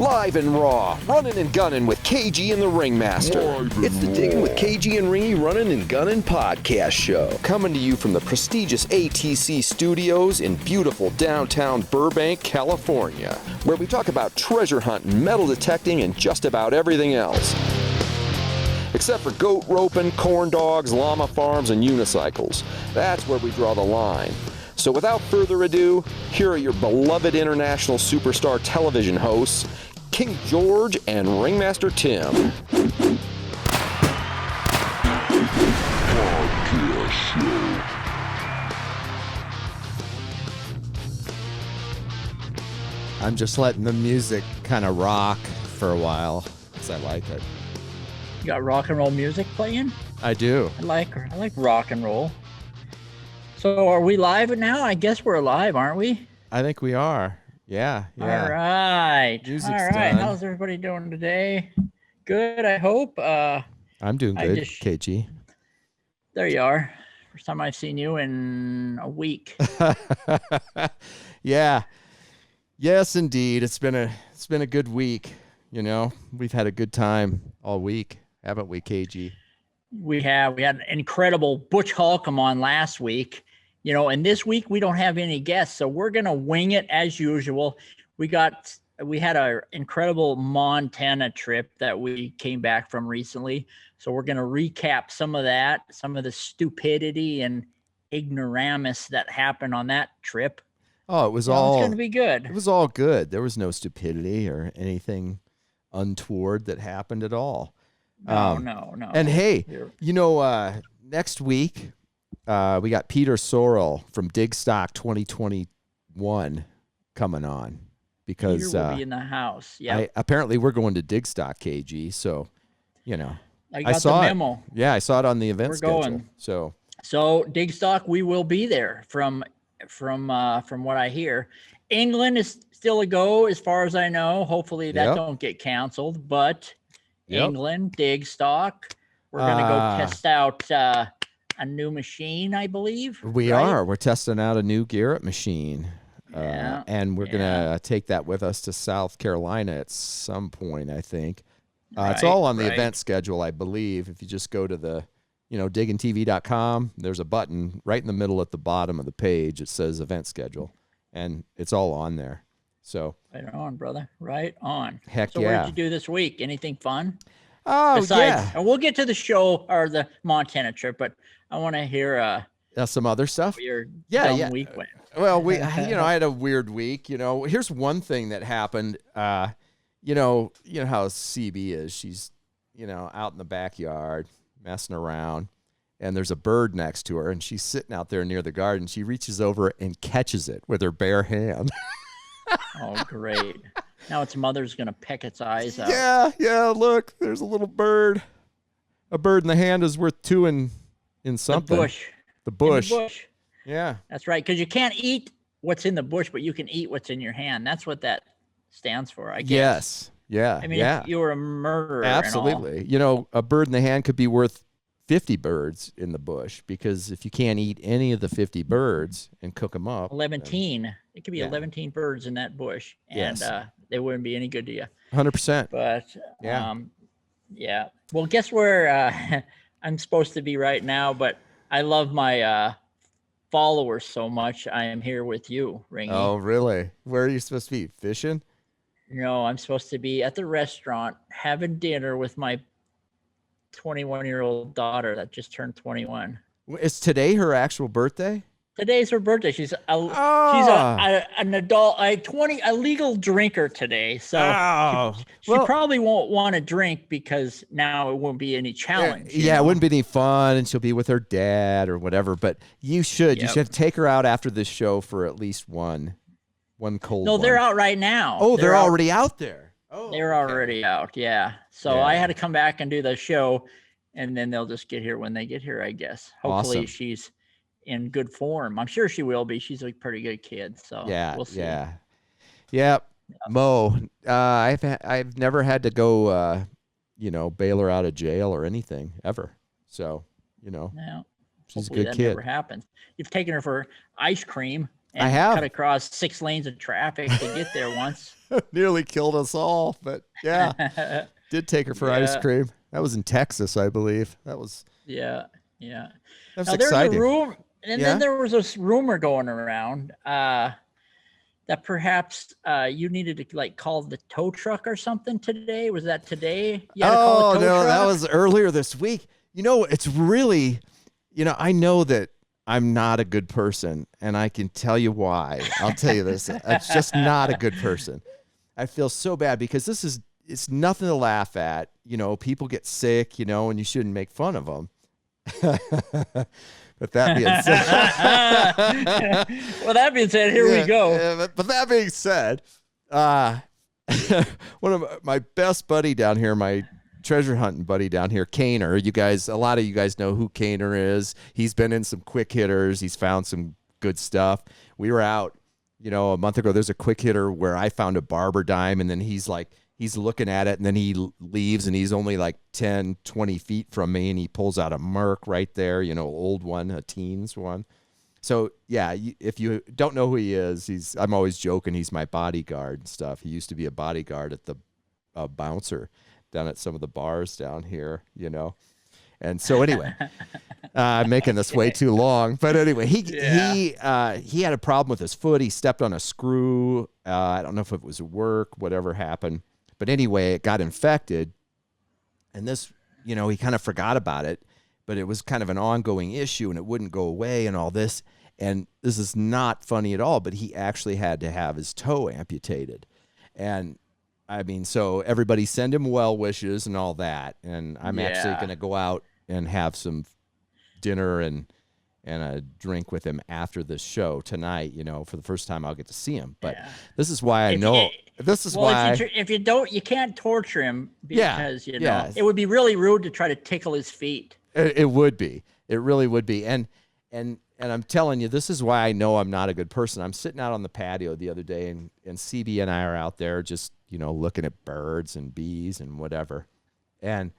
Live and raw, running and gunning with KG and the Ringmaster. It's the Diggin with KG and Ringy Runnin Gunnin Podcast Show. Coming to you from the prestigious ATC studios in beautiful downtown Burbank, California, where we talk about treasure hunting, metal detecting, and just about everything else. Except for goat roping, corn dogs, llama farms, and unicycles. That's where we draw the line. So without further ado, here are your beloved international superstar television hosts, King George and Ringmaster Tim. Podcast Show. I'm just letting the music kind of rock for a while, because I like it. You got rock and roll music playing? I do. I like rock and roll. So are we live now? I guess we're live, aren't we? I think we are. Yeah. All right. Music's All right. done. How's everybody doing today? Good, I hope. I'm doing good, KG. There you are. First time I've seen you in a week. Yeah. Yes, indeed. It's been a good week. You know, we've had a good time all week, haven't we, KG? We had an incredible Butch Holcomb on last week, you know, and this week we don't have any guests, so we're going to wing it as usual. We had our incredible Montana trip that we came back from recently. So we're going to recap some of that, some of the stupidity and ignoramus that happened on that trip. Oh, it's going to be good. It was all good. There was no stupidity or anything untoward that happened at all. No. And hey, you know, next week we got Peter Sorrell from Digstock 2021 coming on because Peter will be in the house. Yeah. Apparently we're going to Digstock, KG. So, you know, I saw the memo. Yeah, I saw it on the event schedule. Going. So Digstock, we will be there from what I hear. England is still a go as far as I know. Hopefully that don't get canceled, but England, Digstock, we're going to go test out a new machine, I believe. We are. We're testing out a new Garrett machine. And we're going to take that with us to South Carolina at some point, I think. It's all on the event schedule, I believe. If you just go to the, diggintv.com, there's a button right in the middle at the bottom of the page. It says event schedule, and it's all on there. So right on, brother. Right on. Heck so yeah. What did you do this week? Anything fun? Oh, yeah. And we'll get to the show or the Montana trip, but I want to hear some other stuff. Your dumb week went. Well, I had a weird week. Here's one thing that happened. You know how CB is. She's, out in the backyard messing around, and there's a bird next to her, and she's sitting out there near the garden. She reaches over and catches it with her bare hand. Oh, great. Now its mother's going to peck its eyes out. Yeah, look, there's a little bird. A bird in the hand is worth two in something. The bush. Yeah. That's right, because you can't eat what's in the bush, but you can eat what's in your hand. That's what that stands for, I guess. Yes. Yeah. I mean, if you were a murderer. Absolutely. A bird in the hand could be worth 50 birds in the bush, because if you can't eat any of the 50 birds and cook them up. 11. It could be 11 birds in that bush, and they wouldn't be any good to you. 100%. But yeah. Well, guess where I'm supposed to be right now, but I love my followers so much. I am here with you, Ringy. Oh, really? Where are you supposed to be? Fishing? No, I'm supposed to be at the restaurant having dinner with my 21-year-old daughter that just turned 21. Is today her actual birthday? Today's her birthday. She's an adult, a legal drinker today. So she probably won't want to drink because now it won't be any challenge. It wouldn't be any fun, and she'll be with her dad or whatever. But you should take her out after this show for at least one cold. No, they're out right now. Oh, they're already out there. Oh, they're already out. Yeah. So I had to come back and do the show, and then they'll just get here when they get here, I guess. Hopefully she's in good form. I'm sure she will be. She's a pretty good kid. So we'll see. Yeah. Mo, I've never had to go, bail her out of jail or anything ever. So, she's a good kid. Never happens. You've taken her for ice cream. And I have cut across 6 lanes of traffic to get there once. nearly killed us all, but yeah, did take her for ice cream. That was in Texas, I believe. That was That was exciting. There's a room, and then there was this rumor going around that perhaps you needed to like call the tow truck or something today. Was that today? Oh no, that was earlier this week. It's really, I know that I'm not a good person, and I can tell you why. I'll tell you this. I'm just not a good person. I feel so bad because it's nothing to laugh at. People get sick, and you shouldn't make fun of them. But that being said, well, that being said, here we go. But that being said, one of my best buddy down here, my treasure hunting buddy down here, Kaner. A lot of you guys know who Kaner is. He's been in some quick hitters. He's found some good stuff. We were out, a month ago. There's a quick hitter where I found a barber dime, and then he's looking at it, and then he leaves, and he's only like 10, 20 feet from me, and he pulls out a Merc right there, old one, a teens one. So, yeah, if you don't know who he is, I'm always joking he's my bodyguard and stuff. He used to be a bodyguard at the bouncer down at some of the bars down here, And so anyway, I'm making this way too long. But anyway, he had a problem with his foot. He stepped on a screw. I don't know if it was work, whatever happened. But anyway, it got infected, and this, he kind of forgot about it, but it was kind of an ongoing issue, and it wouldn't go away and all this. And this is not funny at all, but he actually had to have his toe amputated. And, I mean, so everybody send him well wishes and all that. And I'm actually going to go out and have some dinner and a drink with him after this show tonight. For the first time I'll get to see him. But this is why I know... if you don't, you can't torture him because it would be really rude to try to tickle his feet. It would be. It really would be. And I'm telling you, this is why I know I'm not a good person. I'm sitting out on the patio the other day, and CB and I are out there just looking at birds and bees and whatever. And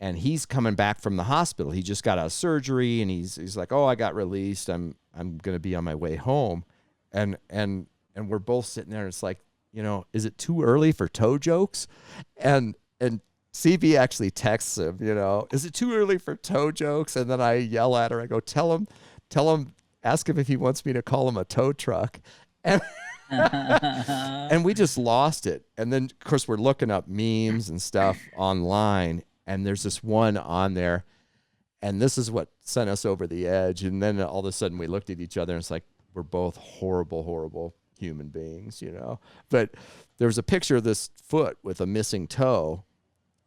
he's coming back from the hospital. He just got out of surgery, and he's like, "Oh, I got released. I'm gonna be on my way home," and we're both sitting there, and it's like, is it too early for toe jokes? And CB actually texts him, is it too early for toe jokes? And then I yell at her. I go, tell him, ask him if he wants me to call him a tow truck. And, and we just lost it. And then, of course, we're looking up memes and stuff online. And there's this one on there. And this is what sent us over the edge. And then all of a sudden we looked at each other, and it's like, we're both horrible, horrible human beings, But there was a picture of this foot with a missing toe,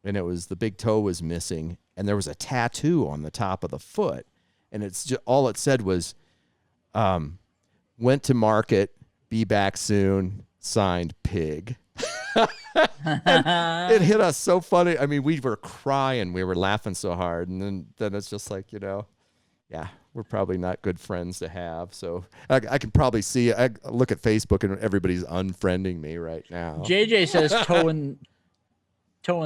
and the big toe was missing, and there was a tattoo on the top of the foot, and it's just all it said was, "Went to market, be back soon, signed Pig." It hit us so funny. I mean, we were crying, we were laughing so hard, and then it's just like, yeah, we're probably not good friends to have. So I can probably see, I look at Facebook and everybody's unfriending me right now. JJ says toe in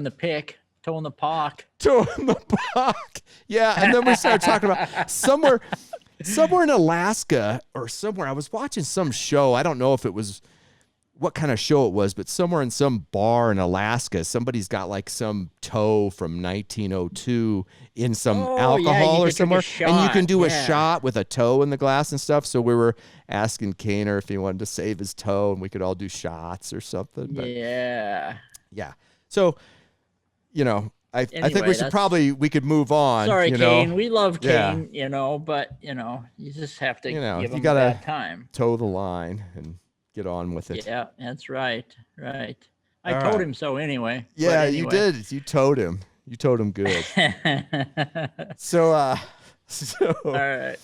the pick, toe in the pock. Toe in the pock. Yeah. And then we started talking about somewhere in Alaska or somewhere. I was watching some show. I don't know if it was what kind of show it was, but somewhere in some bar in Alaska, somebody's got like some toe from 1902 in some alcohol or somewhere, and you can do a shot with a toe in the glass and stuff. So we were asking Kaner if he wanted to save his toe, and we could all do shots or something. But yeah. So, I think we could move on. Sorry, Kane. We love Kane, but you just have to give him that time. Toe the line and get on with it. Yeah, that's right. Right. I told him so anyway. Yeah, anyway. You did. You told him. You told him good. So all right.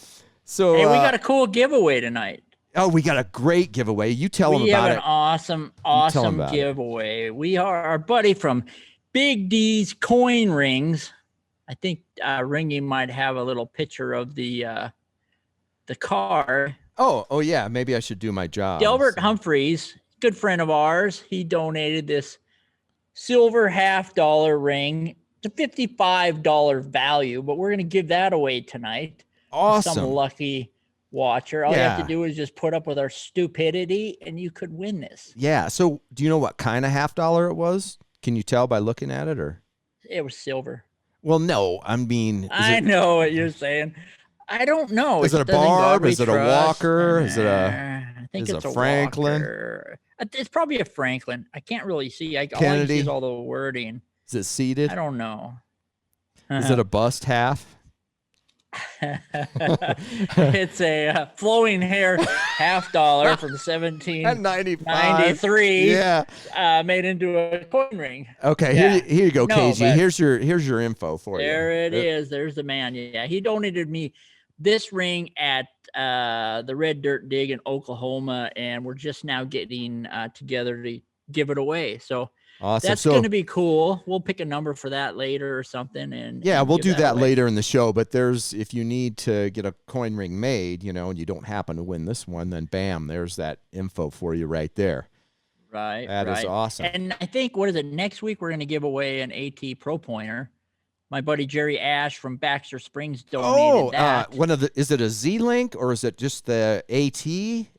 So hey, we got a cool giveaway tonight. Oh, we got a great giveaway. You tell them about it. We have an awesome giveaway. We are our buddy from Big D's Coin Rings. I think Ringy might have a little picture of the card. Oh yeah. Maybe I should do my job. Delbert Humphreys, good friend of ours, he donated this silver $50 ring. It's a $55 value, but we're going to give that away tonight. Awesome. Some lucky watcher. All you have to do is just put up with our stupidity, and you could win this. Yeah. So, do you know what kind of $half it was? Can you tell by looking at it, or? It was silver. Well, no. I mean, I know what you're saying. I don't know. Is it a Barb? Is it a Walker? Is it a? I think it's a Franklin. Walker. It's probably a Franklin. I can't really see. All I see is all the wording. Is it seated? I don't know. Is it a bust half? It's a flowing hair $half from 1793. Yeah, made into a coin ring. Okay, yeah. here you go, KG. Here's your info for you. There it is. There's the man. Yeah, he donated me this ring at the Red Dirt Dig in Oklahoma, and we're just now getting together to give it away. So. Awesome. That's going to be cool. We'll pick a number for that later or something. And we'll do that later in the show. But if you need to get a coin ring made, and you don't happen to win this one, then bam, there's that info for you right there. Right. That is awesome. And I think, next week we're going to give away an AT Pro Pointer. My buddy Jerry Ash from Baxter Springs donated that. Is it a Z-Link or is it just the AT?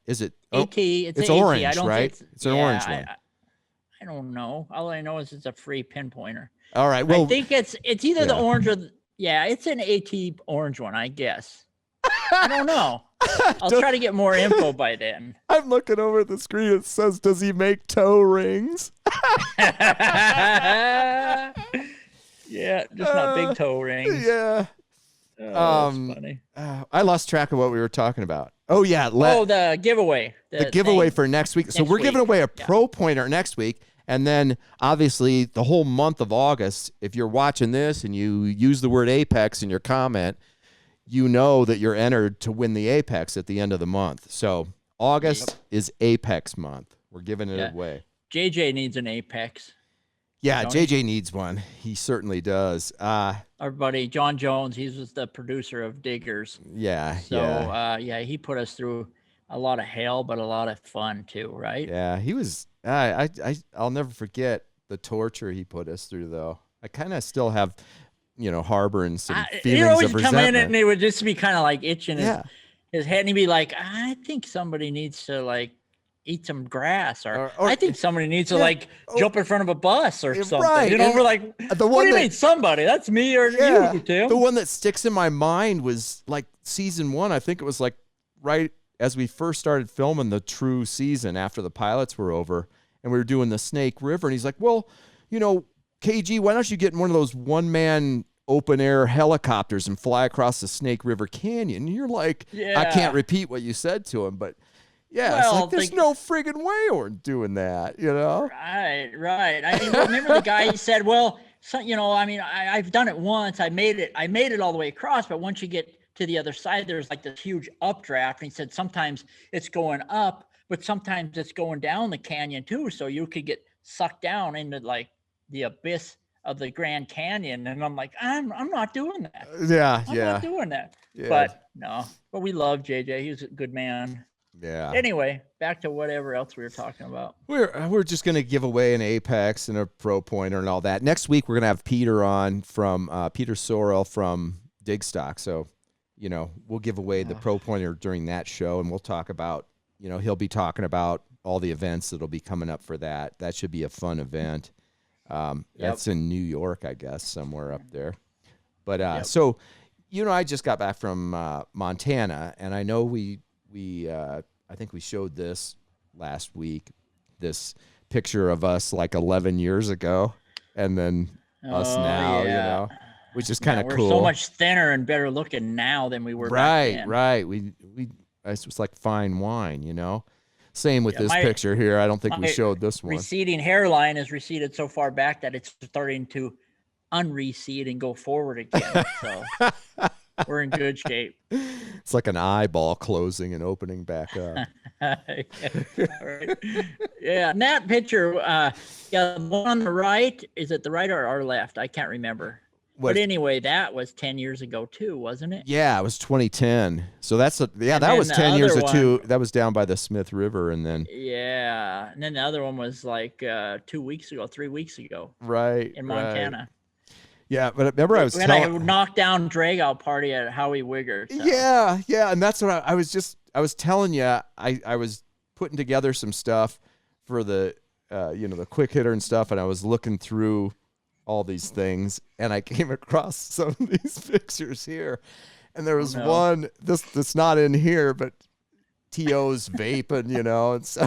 Is it AT? It's orange, AT. right? It's an orange one. I don't know. All I know is it's a free pinpointer. All right. Well, I think it's either the orange or it's an AT orange one, I guess. I don't know. I'll try to get more info by then. I'm looking over at the screen. It says, "Does he make toe rings?" Yeah, just not big toe rings. Yeah. That's funny. I lost track of what we were talking about. Oh yeah. The giveaway. The giveaway for next week. So we're giving away a Pro Pointer next week. And then, obviously, the whole month of August, if you're watching this and you use the word Apex in your comment, you know that you're entered to win the Apex at the end of the month. So August is Apex month. We're giving it away. JJ needs an Apex. Yeah, JJ needs one. He certainly does. Our buddy John Jones, he was the producer of Diggers. Yeah, so, he put us through a lot of hell, but a lot of fun too, right? Yeah, he was. I'll never forget the torture he put us through, though. I kind of still have, harboring some feelings of resentment. He'd always come in and he would just be kind of like itching his head, and he'd be like, "I think somebody needs to eat some grass, or I think somebody needs to jump in front of a bus or something." Right. We're like, "What do you mean somebody? That's me or you, Tim." The one that sticks in my mind was season 1. I think it was right as we first started filming the true season after the pilots were over, and we were doing the Snake River, and he's like, "Well, KG, why don't you get in one of those one-man open-air helicopters and fly across the Snake River Canyon?" And you're like, I can't repeat what you said to him, but it's there's no friggin' way we're doing that, Right. I mean, remember the guy, he said, "Well, I've done it once. I made it all the way across, but once you get to the other side, there's this huge updraft." And he said, sometimes it's going up, but sometimes it's going down the canyon too. So you could get sucked down into the abyss of the Grand Canyon. And I'm like, I'm not doing that. Yeah. I'm not doing that. Yeah. But we love JJ. He was a good man. Yeah. Anyway, back to whatever else we were talking about. We're just going to give away an Apex and a Pro Pointer and all that. Next week, we're going to have Peter on from Peter Sorrell from Digstock. So, we'll give away the Pro Pointer during that show, and we'll talk about, he'll be talking about all the events that'll be coming up for that. That should be a fun event. That's in New York, I guess, somewhere up there. But so, I just got back from Montana, and I know I think we showed this last week, this picture of us 11 years ago, and then us now, which is kind of cool. We're so much thinner and better looking now than we were back then. Right. It was like fine wine, Same with this picture here. I don't think we showed this one. Receding hairline is receded so far back that it's starting to unrecede and go forward again. So we're in good shape. It's like an eyeball closing and opening back up. Right. Yeah, and that picture, the one on the right, is it the right or our left? I can't remember. But anyway, that was 10 years ago too, wasn't it? Yeah, it was 2010. So that was 10 years or two. That was down by the Smith River, and then and then the other one was 3 weeks ago, right in Montana. Right. Yeah, but remember I was we had a knockdown drag out party at Howie Wigger. So. Yeah, and that's what I was telling you. I was putting together some stuff for the the quick hitter and stuff, and I was looking through all these things, and I came across some of these pictures here, and there was one that's not in here, but T.O.'s vaping, and so.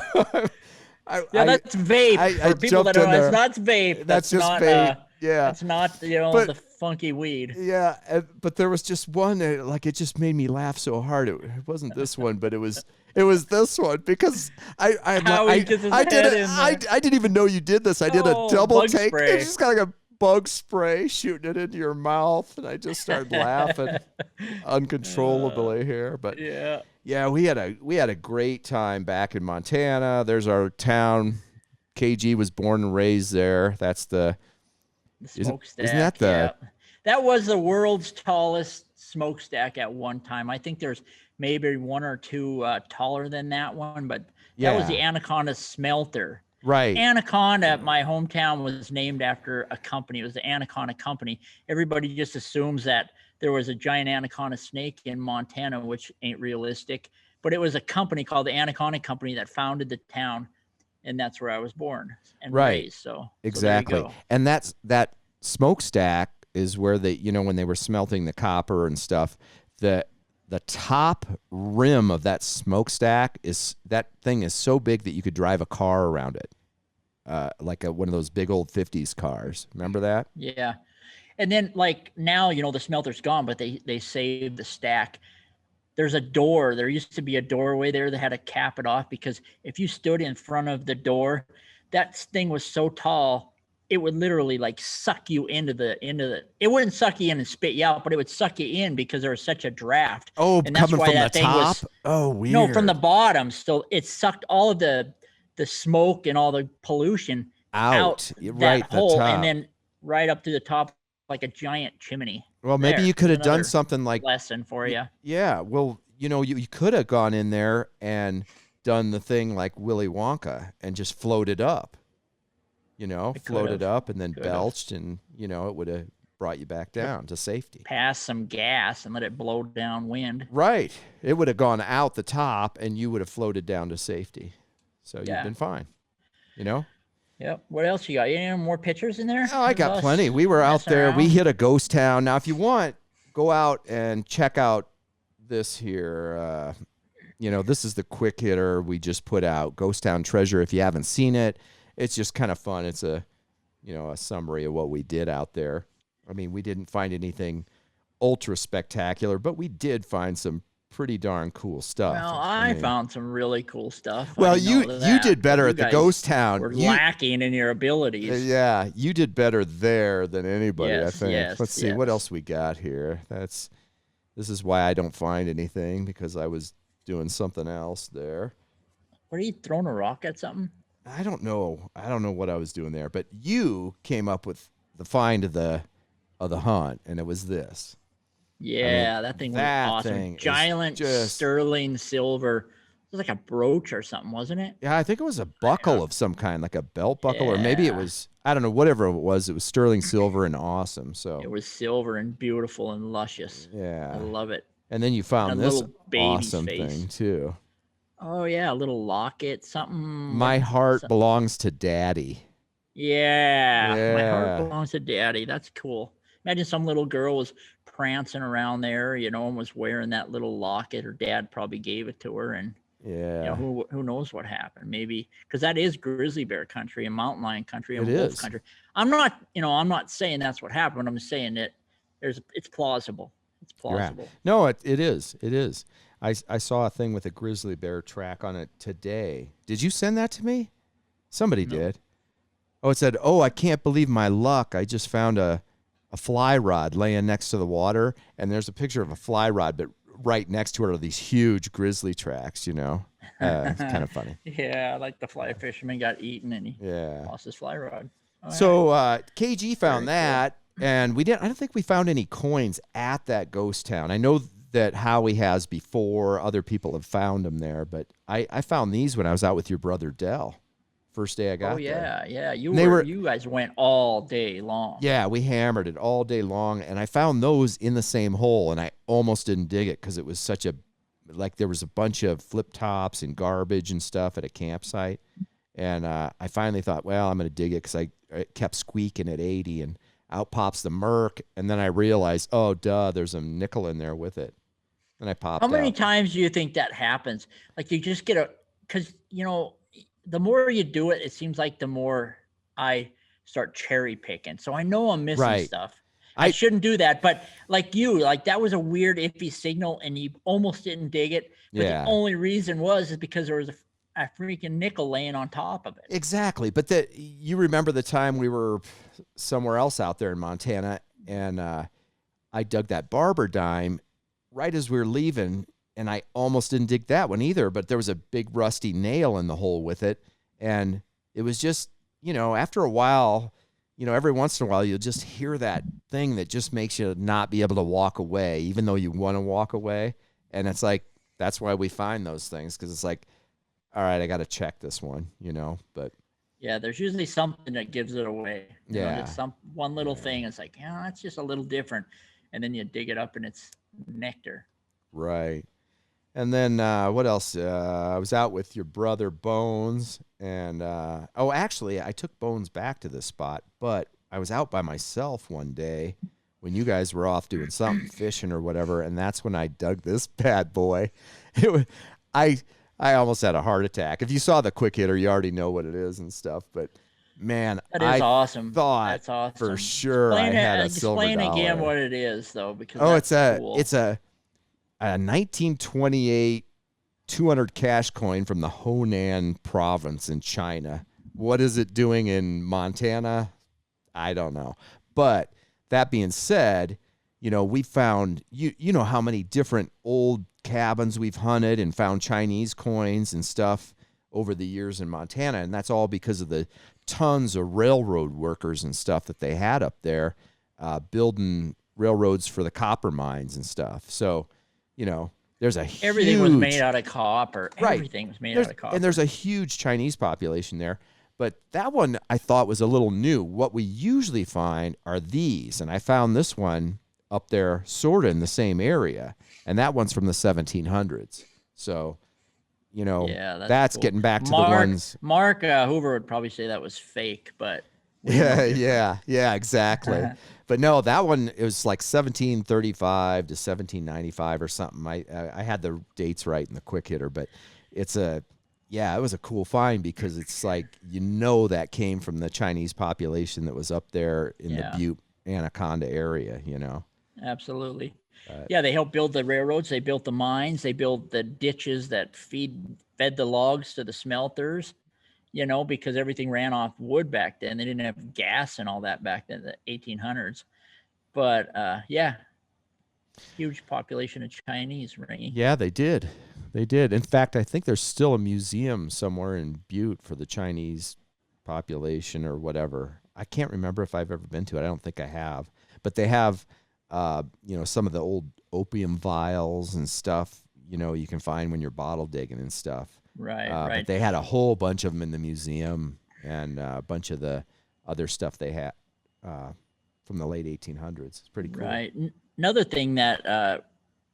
That's vape. For people that don't know, it's not vape. That's just not, vape. That's not, the funky weed. Yeah, but there was just one, it just made me laugh so hard. It wasn't this one, but it was this one because I didn't even know you did this. I did a double take. Spray. It's just got like a bug spray shooting it into your mouth, and I just started laughing uncontrollably here. But yeah, we had a great time back in Montana. There's our town. KG was born and raised there. That's the smokestack. Isn't that that was the world's tallest smokestack at one time. I think there's maybe one or two taller than that one, but that was the Anaconda Smelter. Right. Anaconda, my hometown, was named after a company. It was the Anaconda Company. Everybody just assumes that there was a giant anaconda snake in Montana, which ain't realistic. But it was a company called the Anaconda Company that founded the town, and that's where I was born and raised. So exactly. And that smokestack is where they, when they were smelting the copper and stuff, the top rim of that smokestack that thing is so big that you could drive a car around it, like one of those big old 50s cars. Remember that? Yeah. And then now, the smelter's gone, but they saved the stack. There's a door. There used to be a doorway there. They had to cap it off because if you stood in front of the door, that thing was so tall, it would literally suck you into the, it wouldn't suck you in and spit you out, but it would suck you in because there was such a draft. Oh, and that's coming why from that the top? Weird. No, from the bottom. So it sucked all of the smoke and all the pollution out that hole, and then right up to the top like a giant chimney. Well, maybe you could have done something like lesson for you. Yeah. Well, you could have gone in there and done the thing like Willy Wonka and just floated up. Floated up and then belched, and it would have brought you back down to safety. Pass some gas and let it blow downwind. Right. It would have gone out the top, and you would have floated down to safety. So you've been fine. Yep. What else you got? Any more pictures in there? Oh, I got plenty. We were out there. Around. We hit a ghost town. Now, if you want, go out and check out this here. This is the quick hitter we just put out, Ghost Town Treasure. If you haven't seen it, it's just kind of fun. It's a summary of what we did out there. I mean, we didn't find anything ultra spectacular, but we did find some pretty darn cool stuff. Well, I found some really cool stuff. Well, you did better at the ghost town. We're lacking in your abilities. Yeah, you did better there than anybody, I think. Let's see what else we got here. This is why I don't find anything, because I was doing something else there. Were you throwing a rock at something? I don't know. I don't know what I was doing there, but you came up with the find of the hunt, and it was this. Yeah, that thing was awesome. Giant sterling silver. It was like a brooch or something, wasn't it? Yeah, I think it was a buckle of some kind, like a belt buckle, or maybe it was, I don't know, whatever it was sterling silver and awesome. So it was silver and beautiful and luscious. Yeah. I love it. And then you found this awesome thing too. Oh yeah, a little locket, something. My heart belongs to Daddy. Yeah, my heart belongs to Daddy. That's cool. Imagine some little girl was prancing around there, and was wearing that little locket. Her dad probably gave it to her, and who knows what happened? Maybe because that is grizzly bear country and mountain lion country and wolf country. I'm not saying that's what happened. I'm saying that it's plausible. It's plausible. Yeah. No, it is. It is. I saw a thing with a grizzly bear track on it today. Did you send that to me? Somebody did. Oh, it said, I can't believe my luck. I just found a fly rod laying next to the water, and there's a picture of a fly rod, but right next to it are these huge grizzly tracks, It's kind of funny. Yeah, like the fly fisherman got eaten and he lost his fly rod. So KG found that, and I don't think we found any coins at that ghost town. I know that Howie has before. Other people have found them there, but I found these when I was out with your brother Dell First day I got there. Yeah. You guys went all day long. Yeah, we hammered it all day long, and I found those in the same hole, and I almost didn't dig it because it was there was a bunch of flip tops and garbage and stuff at a campsite, and I finally thought, well, I'm going to dig it because it kept squeaking at 80, and out pops the Merc, and then I realized, oh, duh, there's a nickel in there with it, and I popped How many out. times do you think that happens? Like you just because, the more you do it, it seems like the more I start cherry picking. So I know I'm missing stuff. I shouldn't do that. But that was a weird iffy signal and you almost didn't dig it. But the only reason is because there was a freaking nickel laying on top of it. Exactly. But you remember the time we were somewhere else out there in Montana and I dug that barber dime right as we were leaving. And I almost didn't dig that one either, but there was a big rusty nail in the hole with it. And it was just, after a while, every once in a while, you'll just hear that thing that just makes you not be able to walk away, even though you want to walk away. And it's like, that's why we find those things. Cause it's like, all right, I got to check this one, but. Yeah. There's usually something that gives it away. It's one little thing. It's like, that's just a little different. And then you dig it up and it's nectar. Right. And then what else? I was out with your brother Bones, and actually, I took Bones back to this spot, but I was out by myself one day when you guys were off doing something, fishing or whatever, and that's when I dug this bad boy. I almost had a heart attack. If you saw the quick hitter, you already know what it is and stuff, but man, that is awesome. That's awesome. For sure I had a silver dollar. Explain again what it is, though, because it's a 1928 200 cash coin from the Honan province in China. What is it doing in Montana? I don't know. But that being said, we found, you know how many different old cabins we've hunted and found Chinese coins and stuff over the years in Montana. And that's all because of the tons of railroad workers and stuff that they had up there building railroads for the copper mines and stuff. So, there's everything was made out of copper. Right. Everything was made out of copper. And there's a huge Chinese population there. But that one I thought was a little new. What we usually find are these. And I found this one up there sort of in the same area. And that one's from the 1700s. So, that's cool. Getting back to the ones. Mark Hoover would probably say that was fake, but. Yeah, exactly. But no, that one, it was like 1735 to 1795 or something. I had the dates right in the quick hitter, but it was a cool find because it's like, that came from the Chinese population that was up there in the Butte Anaconda area, Absolutely. They helped build the railroads. They built the mines. They built the ditches that fed the logs to the smelters. Because everything ran off wood back then. They didn't have gas and all that back then, the 1800s. But, huge population of Chinese, Ringy. Yeah, they did. In fact, I think there's still a museum somewhere in Butte for the Chinese population or whatever. I can't remember if I've ever been to it. I don't think I have. But they have, some of the old opium vials and stuff, you can find when you're bottle digging and stuff. Right. But they had a whole bunch of them in the museum and a bunch of the other stuff they had from the late 1800s. It's pretty cool. Right. Another thing that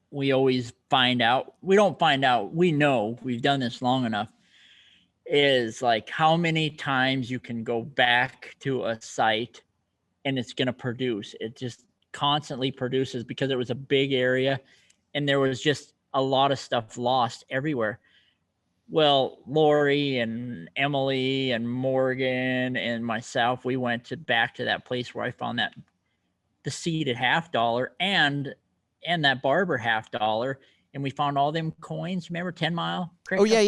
we always find out, we know we've done this long enough, is like how many times you can go back to a site and it's going to produce. It just constantly produces because it was a big area and there was just a lot of stuff lost everywhere. Well, Lori and Emily and Morgan and myself, we went back to that place where I found the seeded $50 and that barber $50, and we found all them coins. Remember 10 Mile Creek? Oh yeah.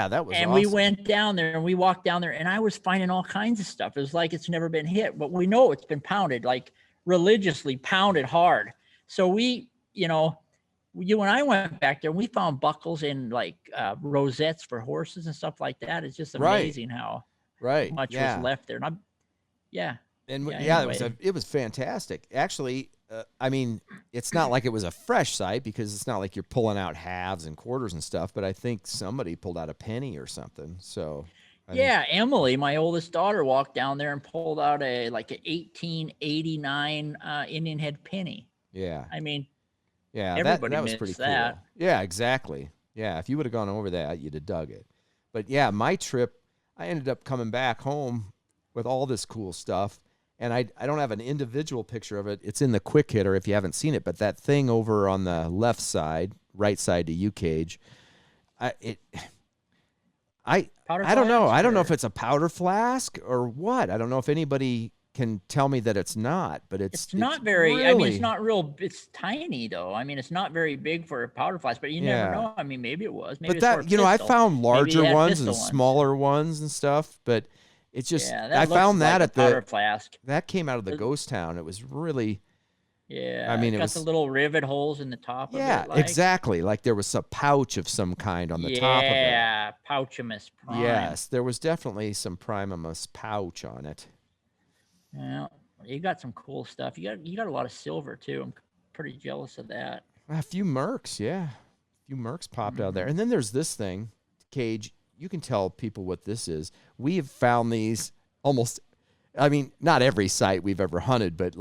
That was and awesome. We went down there and we walked down there and I was finding all kinds of stuff. It was like it's never been hit, but we know it's been pounded, like religiously pounded hard. So you and I went back there and we found buckles and like rosettes for horses and stuff like that. It's just amazing how much was left there. And it was fantastic. Actually, it's not like it was a fresh site because it's not like you're pulling out halves and quarters and stuff, but I think somebody pulled out a penny or something. So, Yeah, Emily, my oldest daughter, walked down there and pulled out an 1889 Indian head penny. Yeah. I mean, yeah, everybody that was missed pretty that. cool. Yeah, exactly. Yeah, if you would have gone over that, you'd have dug it. But yeah, my trip, I ended up coming back home with all this cool stuff. And I don't have an individual picture of it. It's in the quick hitter if you haven't seen it. But that thing over on the left side, right side to you, Cage, I don't know. I don't know if it's a powder flask or what. I don't know if anybody can tell me that it's not, but it's not very, really, I mean, it's not real, it's tiny though. I mean, it's not very big for a powder flask, but you never know. I mean, maybe it was. Maybe but that, I found larger ones and smaller ones and stuff, but it's just, I found that at the powder flask. That came out of the ghost town. It was really, I mean, it got the little rivet holes in the top of it. Yeah, exactly. Like there was a pouch of some kind on the top of it. Yeah, Pouchimus Prime. Yes, there was definitely some Primamus pouch on it. Yeah, you got some cool stuff. You got a lot of silver too. I'm pretty jealous of that. A few Mercs, yeah. A few Mercs popped out there. And then there's this thing, Cage. You can tell people what this is. We have found these almost, I mean, not every site we've ever hunted, but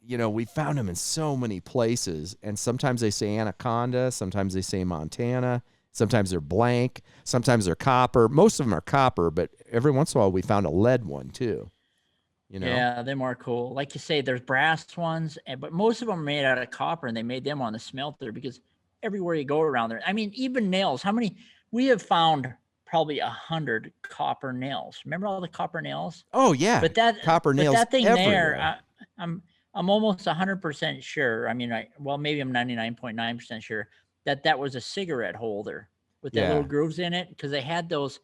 we found them in so many places. And sometimes they say Anaconda, sometimes they say Montana, sometimes they're blank, sometimes they're copper. Most of them are copper, but every once in a while we found a lead one too. Yeah, them are cool. Like you say, there's brass ones, but most of them are made out of copper, and they made them on the smelter because everywhere you go around there, I mean, even nails. How many? We have found probably 100 copper nails. Remember all the copper nails? Oh yeah, but that copper nails. That thing everywhere. there, I'm almost 100% sure. I mean, maybe I'm 99.9% sure that was a cigarette holder with the little grooves in it, because they had those.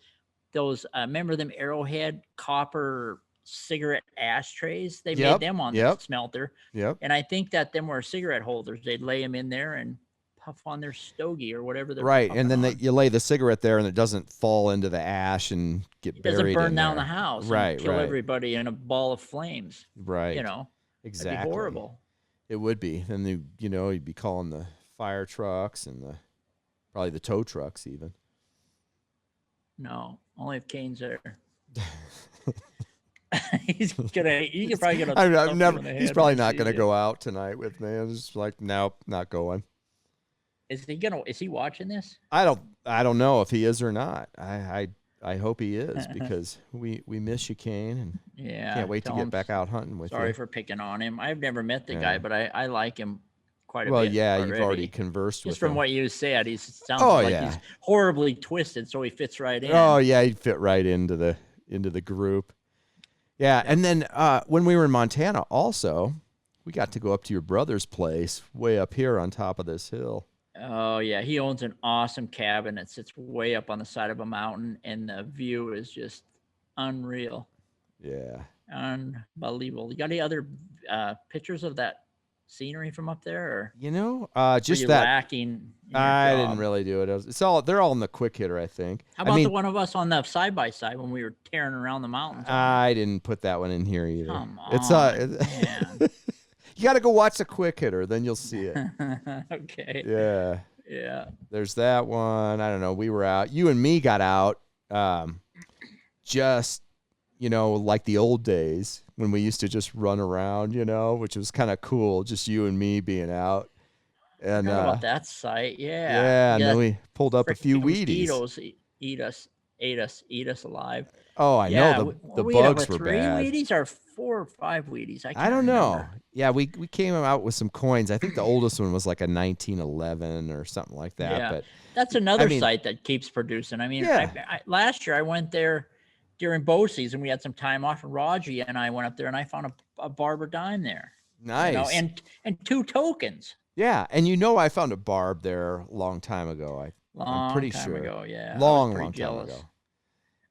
Remember them Arrowhead copper cigarette ashtrays? They made them on the smelter. Yep. And I think that them were cigarette holders. They'd lay them in there and puff on their stogie or whatever they're right. And then you lay the cigarette there and it doesn't fall into the ash and get buried. It doesn't burn down there. The house. Right. And kill everybody in a ball of flames. Right. Exactly. That'd be horrible. It would be. And you'd be calling the fire trucks and probably the tow trucks even. No, only if Kane's there. He's probably gonna. He's probably not gonna go out tonight with me. I'm just like, nope, not going. Is he watching this? I don't know if he is or not. I hope he is, because we miss you, Kane, and can't wait to get back out hunting with you. Sorry for picking on him. I've never met the guy, but I like him quite a bit. Well, yeah, you've already conversed with him. Just from what you said, he sounds like he's horribly twisted, so he fits right in. Oh yeah, he'd fit right into the group. Yeah, and then when we were in Montana also, we got to go up to your brother's place way up here on top of this hill. Oh, yeah. He owns an awesome cabin. It sits way up on the side of a mountain, and the view is just unreal. Yeah. Unbelievable. You got any other pictures of that scenery from up there? Or just that. Lacking I didn't really do it. They're all in the quick hitter, I think. How about the one of us on the side-by-side when we were tearing around the mountains? I didn't put that one in here either. Come on, man. You got to go watch the quick hitter, then you'll see it. Okay. Yeah. Yeah. There's that one. I don't know. We were out. You and me got out just, like the old days when we used to just run around, which was kind of cool. Just you and me being out. And about that site. Yeah. Yeah. And then we pulled up a few Wheaties. Mosquitoes eat us alive. Oh, I know. The bugs were bad. 3 Wheaties or 4 or 5 Wheaties? I don't know. Yeah, we came out with some coins. I think the oldest one was like a 1911 or something like that. Yeah, but that's another site that keeps producing. I mean, last year I went there during bow season. We had some time off, and Raji and I went up there, and I found a barber dime there. Nice. And 2 tokens. Yeah, and I found a barb there a long time ago. I'm pretty sure. Ago, yeah. Long time ago.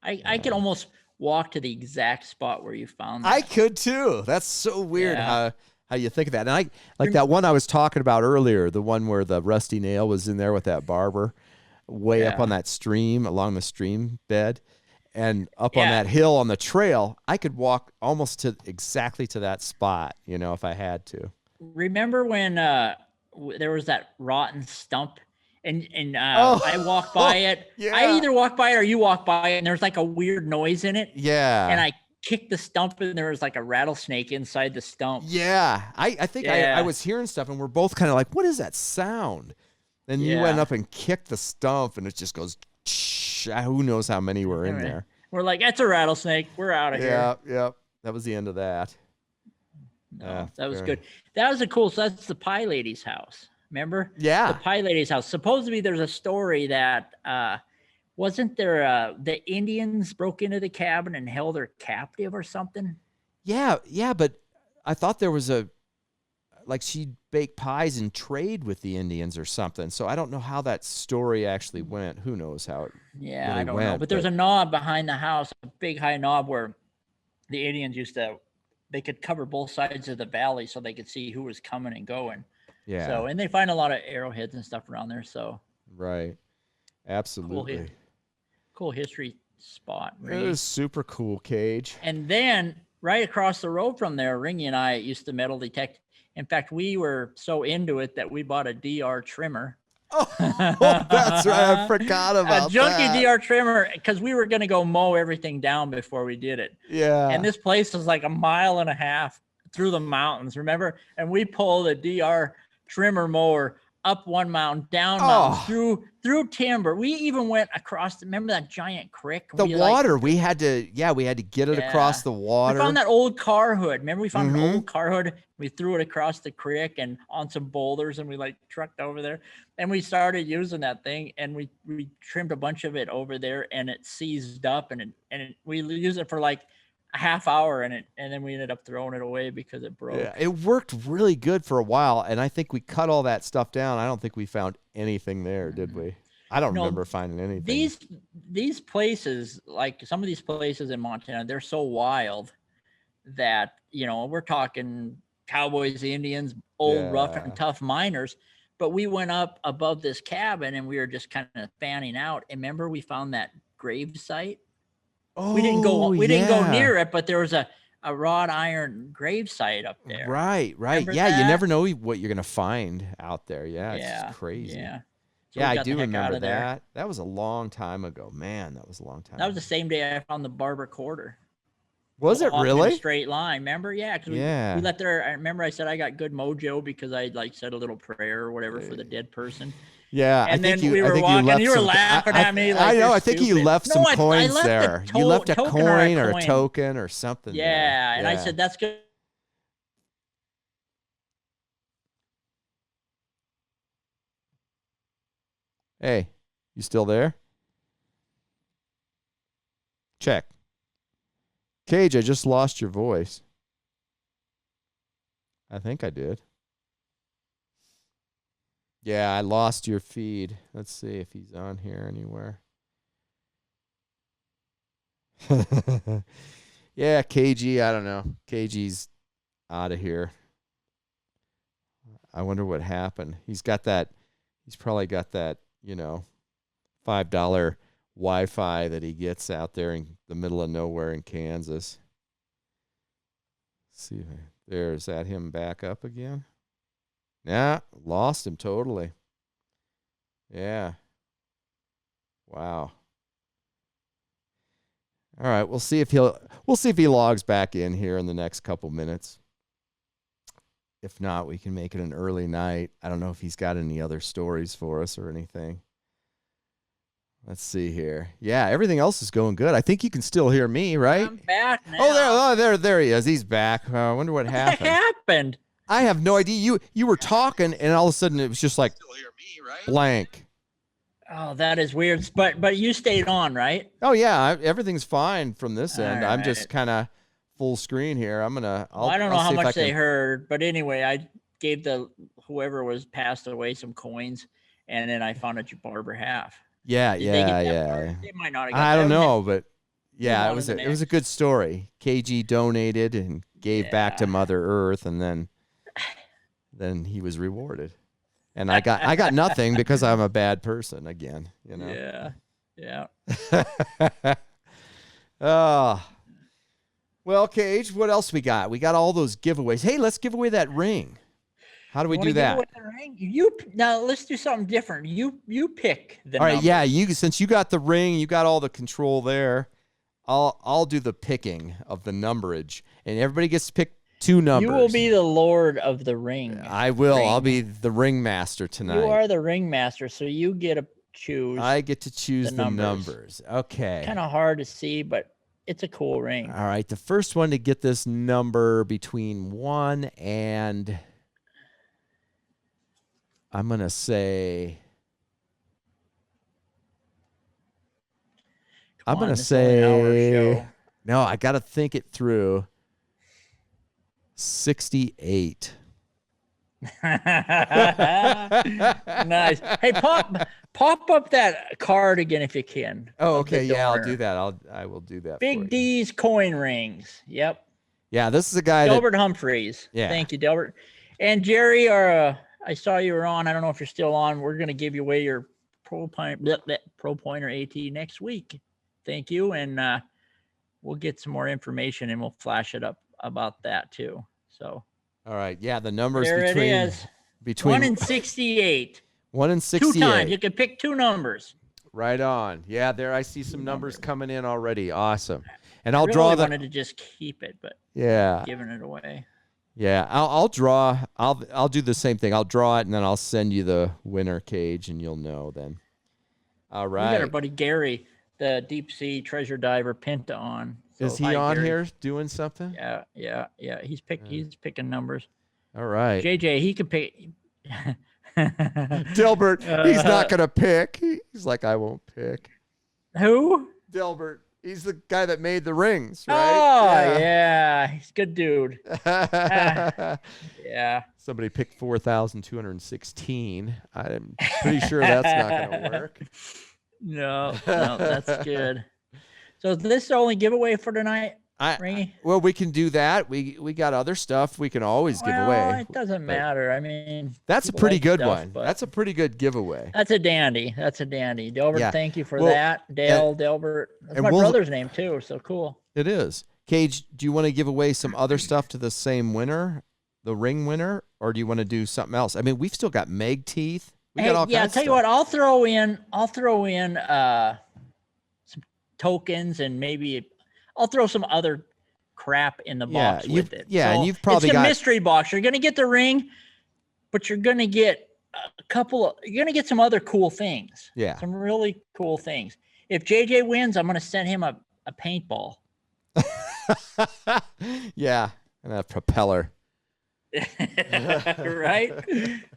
I could almost walk to the exact spot where you found that. I could too. That's so weird how you think of that. And that one I was talking about earlier, the one where the rusty nail was in there with that barber way up on that stream, along the stream bed, and up on that hill on the trail. I could walk almost exactly to that spot, if I had to. Remember when there was that rotten stump and I walk by it. Yeah. I either walk by it or you walk by it, and there's like a weird noise in it. Yeah. And I kicked the stump, and there was like a rattlesnake inside the stump. Yeah. I think I was hearing stuff, and we're both kind of like, what is that sound? And you went up and kicked the stump, and it just goes, who knows how many were in there. We're like, that's a rattlesnake. We're out of here. Yeah. That was the end of that. No, that was good. That was so that's the Pie Lady's house. Remember? Yeah. The Pie Lady's house. Supposedly there's a story that wasn't there the Indians broke into the cabin and held her captive or something? Yeah, but I thought there was she'd bake pies and trade with the Indians or something. So I don't know how that story actually went. Who knows how it really I don't went, know. But there's a knob behind the house, a big high knob where the Indians they could cover both sides of the valley so they could see who was coming and going. Yeah. So, and they find a lot of arrowheads and stuff around there. So, right. Absolutely. Cool history spot. Really. It was super cool, Cage. And then right across the road from there, Ringy and I used to metal detect. In fact, we were so into it that we bought a DR trimmer. Oh, that's right. I forgot about a junky DR trimmer because we were going to go mow everything down before we did it. Yeah. And this place was like 1.5 miles through the mountains, remember? And we pulled a DR trimmer mower up one mountain, down mountain, through timber. We even went across. Remember that giant creek? The water. We had to get it across the water. We found that old car hood. Remember, we found an old car hood. We threw it across the creek and on some boulders, and we trucked over there. And we started using that thing, and we trimmed a bunch of it over there, and it seized up, and we used it for like a half hour, and then we ended up throwing it away because it broke. Yeah, it worked really good for a while, and I think we cut all that stuff down. I don't think we found anything there, did we? I don't remember finding anything. These places, like some of these places in Montana, they're so wild that, we're talking cowboys, Indians, old rough and tough miners. But we went up above this cabin and we were just kind of fanning out. And remember, we found that grave site. Oh, we didn't go near it, but there was a wrought iron grave site up there. Right. Remember Yeah, that? you never know what you're gonna find out there. Yeah, it's just crazy. Yeah. So yeah, I do remember that. That was a long time ago. Man, that was a long time. That was the same day I found the Barber quarter. Was it really? In a straight line, remember? Yeah, because we left there. I remember I said I got good mojo because I said a little prayer or whatever for the dead person. Yeah, and then we were walking, and you were laughing at me. I know. I think you left some coins there. You left a coin or a token or something. Yeah, and I said that's good. Hey, you still there? Check. Cage, I just lost your voice. I think I did. Yeah, I lost your feed. Let's see if he's on here anywhere. Yeah, KG, I don't know. KG's out of here. I wonder what happened. He's probably got that, $5 Wi-Fi that he gets out there in the middle of nowhere in Kansas. Let's see, is that him back up again? Nah, lost him totally. Yeah. Wow. All right, we'll see if he logs back in here in the next couple minutes. If not, we can make it an early night. I don't know if he's got any other stories for us or anything. Let's see here. Yeah, everything else is going good. I think you can still hear me, right? I'm back now. There he is. He's back. I wonder what happened. What happened? I have no idea. You were talking, and all of a sudden it was just like still hear me, right? Blank. Oh, that is weird. But you stayed on, right? Oh yeah, everything's fine from this end. I'm just kind of full screen here. I don't know how much they heard, but anyway, I gave whoever was passed away some coins, and then I found out you barber half. Yeah. They might not have got I don't know, but yeah, it was a good story. KG donated and gave back to Mother Earth, and then he was rewarded. And I got nothing because I'm a bad person again, Yeah. Well, Cage, what else we got? We got all those giveaways. Hey, let's give away that ring. How do we You do wanna give that? away the ring? Now let's do something different. You pick the All right, number. yeah, since you got the ring, you got all the control there. I'll do the picking of the numberage, and everybody gets to pick 2 numbers. You will be the Lord of the ring. I will. Ring. I'll be the ring master tonight. You are the ring master, so you get to choose. I get to choose the numbers. Okay. Kind of hard to see, but it's a cool ring. All right, the first one to get this number between 1 and I'm going to say Come on, this is only an hour show. No, I got to think it through. 68. Nice. Hey, pop up that card again if you can. Oh, okay. Yeah, I'll do that. I will do that. Big D's coin rings. Yep. Yeah, this is a guy Delbert Humphreys. Yeah. Thank you, Delbert. And Jerry, I saw you were on. I don't know if you're still on. We're going to give you away your Pro Pointer AT next week. Thank you. And we'll get some more information and we'll flash it up about that too. So. All right. Yeah, the numbers there between it is. 1 and 68. 1 and 68. 2 times. You can pick 2 numbers. Right on. Yeah, there I see some numbers coming in already. Awesome. And I'll really draw wanted to just keep it, but giving it away. Yeah, I'll draw. I'll do the same thing. I'll draw it and then I'll send you the winner, Cage, and you'll know then. All right. We got our buddy Gary, the deep sea treasure diver Pinta on. So, is he on Gary. Here doing something? Yeah. He's picking numbers. All right. JJ, he could pick. Delbert, he's not gonna pick. He's like, I won't pick. Who? Delbert. He's the guy that made the rings, right? Oh, yeah. He's a good dude. Yeah. Somebody picked 4,216. I'm pretty sure that's not going to work. No, that's good. So is this the only giveaway for tonight, Ringy? Well, we can do that. We got other stuff we can always give away. It doesn't matter. I mean, that's a pretty good one. That's a pretty good giveaway. That's a dandy. Delbert, thank you for that. Delbert. That's my brother's name too, so cool. It is. Cage, do you want to give away some other stuff to the same winner, the ring winner, or do you want to do something else? I mean, we've still got Meg teeth. We got all kinds I'll of tell you what, I'll throw in some tokens and maybe I'll throw some other crap in the box with it. Yeah, so and you've probably got a mystery box. You're gonna get the ring, but you're gonna get you're gonna get some other cool things. Yeah. Some really cool things. If JJ wins, I'm gonna send him a paintball. Yeah, and a propeller. Right?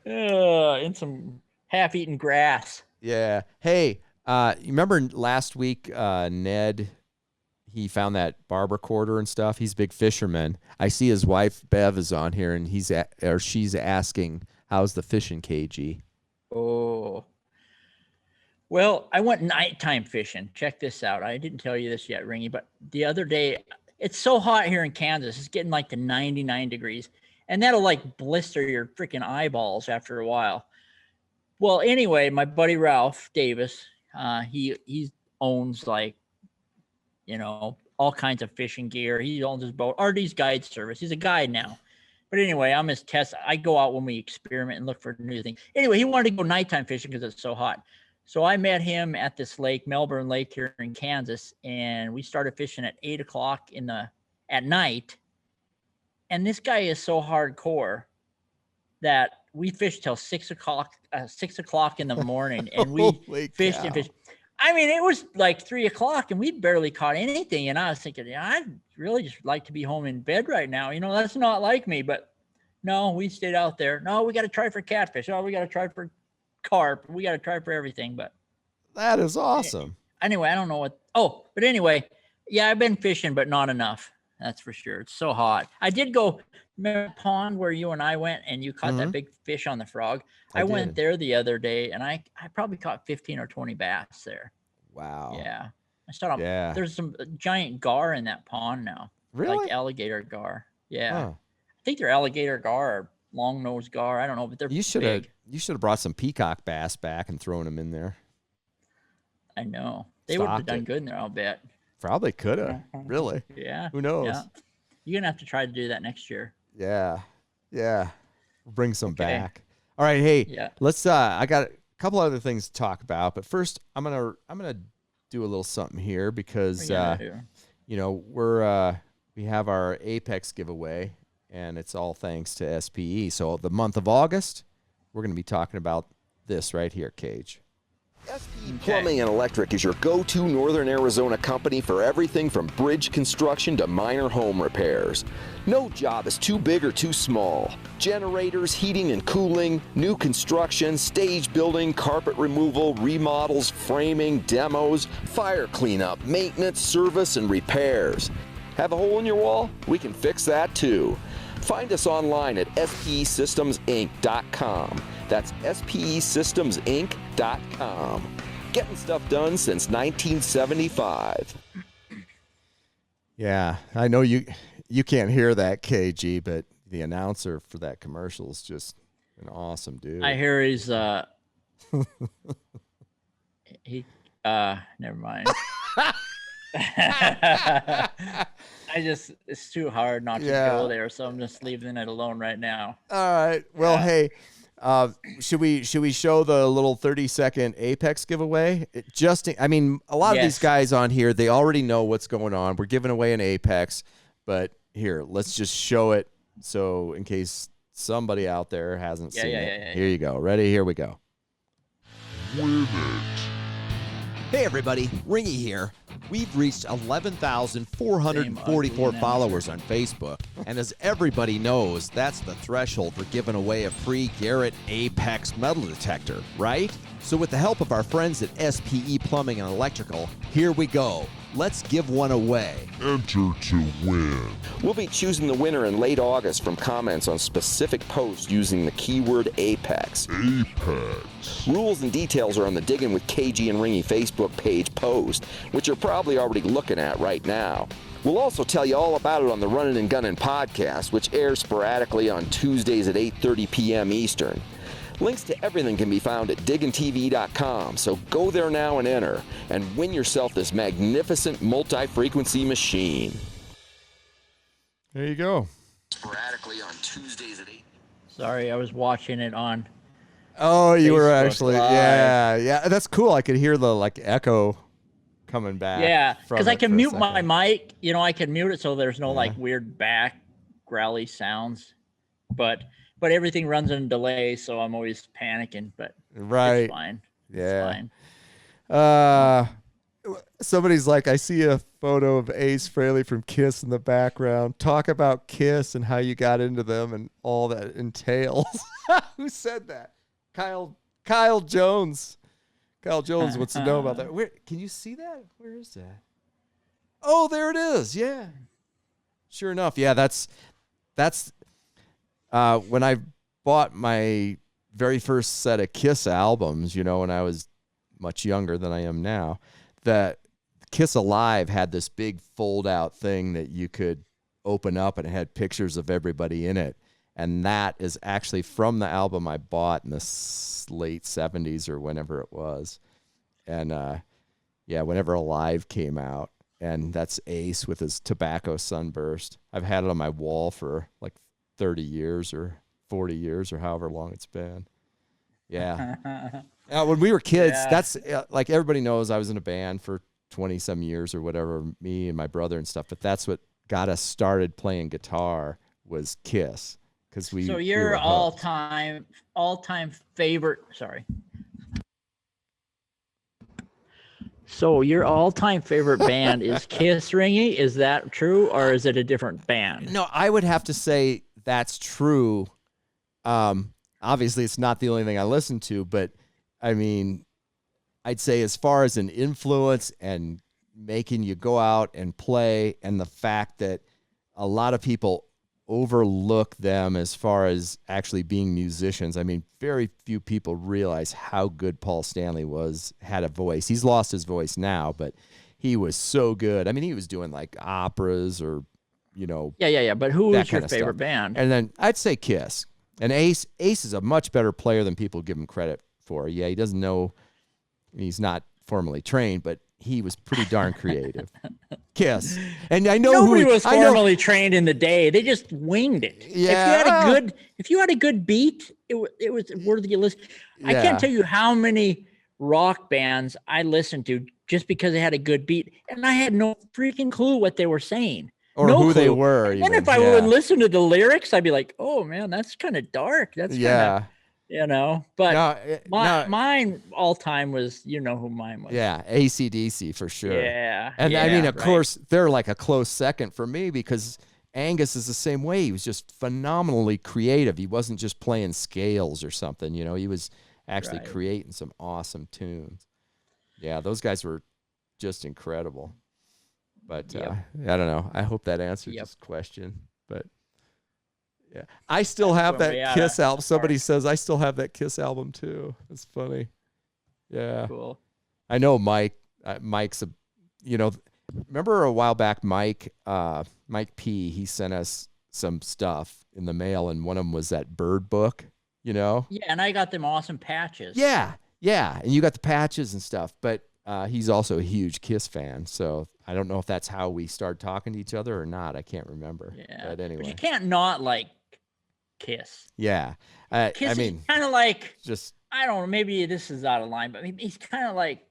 And some half-eaten grass. Yeah. Hey, you remember last week, Ned, he found that barb recorder and stuff. He's a big fisherman. I see his wife, Bev, is on here, and she's asking, how's the fishing, KG? Oh. Well, I went nighttime fishing. Check this out. I didn't tell you this yet, Ringy, but the other day, it's so hot here in Kansas. It's getting like to 99 degrees. And that'll like blister your freaking eyeballs after a while. Well, anyway, my buddy Ralph Davis, he owns like, all kinds of fishing gear. He owns his boat, RD's guide service. He's a guide now. But anyway, I'm his test. I go out when we experiment and look for new things. Anyway, he wanted to go nighttime fishing because it's so hot. So I met him at this lake, Melbourne Lake here in Kansas, and we started fishing at 8 o'clock at night. And this guy is so hardcore that we fished till 6 o'clock in the morning, and we fished and fished. I mean, it was like 3 o'clock, and we barely caught anything. And I was thinking, I'd really just like to be home in bed right now. That's not like me. But no, we stayed out there. No, we got to try for catfish. Oh, we got to try for carp. We got to try for everything. But that is awesome. Anyway, I don't know what. Oh, but anyway, yeah, I've been fishing, but not enough. That's for sure. It's so hot. I did go remember the pond where you and I went and you caught that big fish on the frog. I went there the other day and I probably caught 15 or 20 bass there. Wow. Yeah. I started. Yeah. There's some giant gar in that pond now. Really? Like alligator gar. Yeah. Huh. I think they're alligator gar or long nose gar. I don't know, but they're You should have brought some peacock bass back and thrown them in there. I know. They would have done good in there, I'll bet. Probably could have. Really? Yeah. Who knows? Yeah. You're going to have to try to do that next year. Yeah. Yeah. bring some back. All right, hey, let's. I got a couple other things to talk about, but first, I'm gonna do a little something here because you know we have our Apex giveaway, and it's all thanks to SPE. So the month of August, we're gonna be talking about this right here, Cage. SPE Plumbing and Electric is your go-to Northern Arizona company for everything from bridge construction to minor home repairs. No job is too big or too small. Generators, heating and cooling, new construction, stage building, carpet removal, remodels, framing, demos, fire cleanup, maintenance, service, and repairs. Have a hole in your wall? We can fix that too. Find us online at spesystemsinc.com. That's spesystemsinc.com. Getting stuff done since 1975. Yeah, I know you can't hear that, KG, but the announcer for that commercial is just an awesome dude. I hear he's never mind. It's too hard not to go there, so I'm just leaving it alone right now. All right. Well, hey, should we show the little 30-second Apex giveaway? A lot of these guys on here, they already know what's going on. We're giving away an Apex, but here, let's just show it so in case somebody out there hasn't seen it. Here you go. Ready? Here we go. Hey everybody, Ringy here. We've reached 11,444 followers on Facebook, and as everybody knows, that's the threshold for giving away a free Garrett Apex metal detector, right? So with the help of our friends at SPE Plumbing and Electrical, here we go. Let's give one away. Enter to win. We'll be choosing the winner in late August from comments on specific posts using the keyword Apex. Apex. Rules and details are on the Diggin with KG and Ringy Facebook page post, which you're probably already looking at right now. We'll also tell you all about it on the Runnin Gunnin Podcast, which airs sporadically on Tuesdays at 8:30 p.m. Eastern. Links to everything can be found at diggintv.com, so go there now and enter, and win yourself this magnificent multi-frequency machine. There you go. Sporadically on Tuesdays at 8. Sorry, I was watching it on. Oh, you Facebook were actually, Live. yeah. That's cool. I could hear the echo coming back. Yeah, because I can mute my mic. I can mute it so there's no weird back growly sounds, but everything runs in delay, so I'm always panicking. But it's fine. Yeah. It's fine. Somebody's like, I see a photo of Ace Frehley from Kiss in the background. Talk about Kiss and how you got into them and all that entails. Who said that? Kyle Jones. Kyle Jones wants to know about that. Where can you see that? Where is that? Oh, there it is. Yeah. Sure enough. Yeah, that's when I bought my very first set of Kiss albums, when I was much younger than I am now, that Kiss Alive had this big fold-out thing that you could open up, and it had pictures of everybody in it. And that is actually from the album I bought in the late 70s or whenever it was. And, whenever Alive came out, and that's Ace with his tobacco sunburst. I've had it on my wall for like 30 years or 40 years or however long it's been. Yeah. When we were kids, that's like everybody knows I was in a band for 20 some years or whatever, me and my brother and stuff. But that's what got us started playing guitar was Kiss. So your all-time favorite, So your all-time favorite band is Kiss Ringy? Is that true, or is it a different band? No, I would have to say that's true. Obviously, it's not the only thing I listen to, but I mean, I'd say as far as an influence and making you go out and play, and the fact that a lot of people overlook them as far as actually being musicians. I mean, very few people realize how good Paul Stanley had a voice. He's lost his voice now, but he was so good. I mean, he was doing like operas or, Yeah. But who is your favorite band? And then I'd say Kiss. And Ace is a much better player than people give him credit for. Yeah, he doesn't know, he's not formally trained, but he was pretty darn creative. Kiss. And I know nobody was formally trained in the day. They just winged it. Yeah. If you had a good beat, it was worthy of listen. Yeah. I can't tell you how many rock bands I listened to just because they had a good beat, and I had no freaking clue what they were saying. Or no who clue. they were. And if I would listen to the lyrics, I'd be like, oh man, that's kind of dark. That's kind of, but mine all time was, who mine was. Yeah. AC/DC for sure. Yeah. And I mean, of course, they're like a close second for me because Angus is the same way. He was just phenomenally creative. He wasn't just playing scales or something, he was actually creating some awesome tunes. Yeah, those guys were just incredible. But I don't know. I hope that answers this question. But yeah, I still have that Kiss album. Somebody says I still have that Kiss album too. It's funny. Yeah. Cool. I know Mike. Mike's remember a while back, Mike P. He sent us some stuff in the mail, and one of them was that bird book. Yeah, and I got them awesome patches. Yeah, and you got the patches and stuff. But he's also a huge Kiss fan, so I don't know if that's how we started talking to each other or not. I can't remember. Yeah, but anyway, you can't not like Kiss. Yeah, Kiss I mean, is kind of like just I don't know. Maybe this is out of line, but he's kind of like